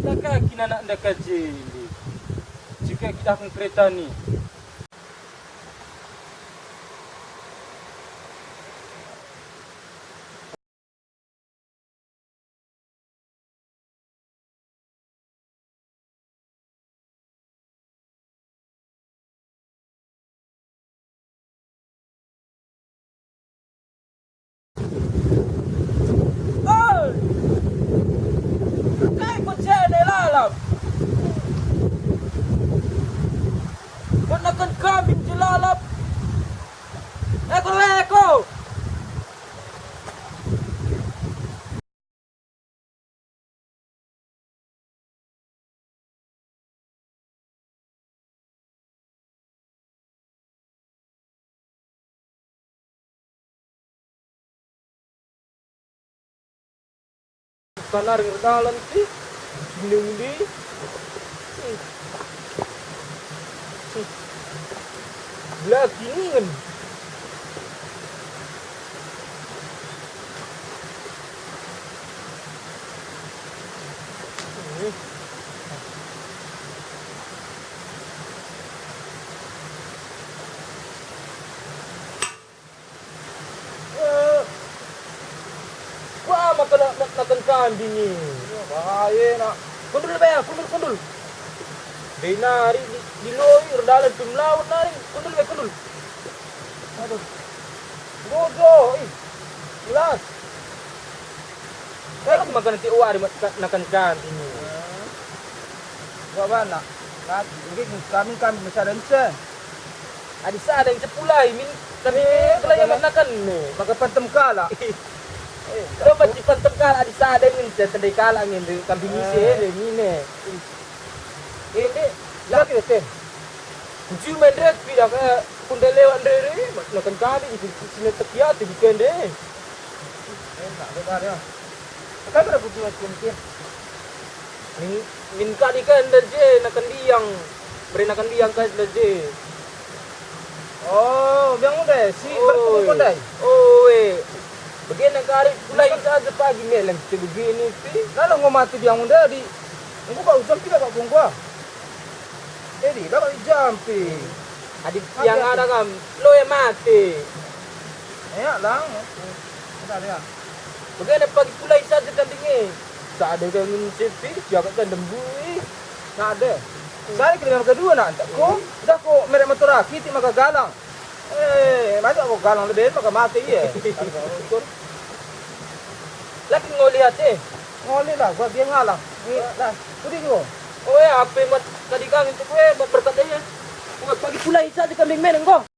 Naka kinana ndaka jeli. Jika kita akan kereta nih. Oh, kayak kucing lalap. Kenakan kambing jelalap. Eko. Kanar dalan sih. Gini. Lagi nih kan. Wah, makan kambing ni. Bahaya nak. Kundul bayar, kundul. Dia nari di loi dalam tim lawan nari. Kundul. Aduh. Bodoh, jelas. Saya makan nanti uari makan kambing ni. Buat mana? Kami besar dan Adi sa ada yang cepulai min kami kalau yang makan ni. maka pantem kala. Dapat cipan temkal adi sa ada min tendai kala ngin kambing isi ni ni. Ini Lagi tu. kunci mendek tidak ke kundal lewat dari makan kambing di sini tekiat di kende. Enak benar ya. Kan ada butuh macam Min kali kan je nakan diang beri nakan diang kan je. Oh, biang udah si berkumpul dai. Oh, begini kali pulai saja pagi melang begini pi. Lalu ngomong mati biang udah di. Engkau kau jam tidak kau bungkua. Jadi dapat jampi. Adik yang ada kan lo yang mati. Ya lang. Ada ya. Begini pagi pulai saja kan dingin. Tak ada kan cepi jaga kan dembui. Nak ada. Saya kena kedua nak. Kau dah kau merek motor kita maka galang. Masa kau galang lebih maka mati ya. Lagi ngolihat Ngoli lah, gua biang ngalang. Ni lah, pudi juga. Oh ya, apa mat tadi kang itu gue berkat dia. Pagi pulai saja kambing meneng kok.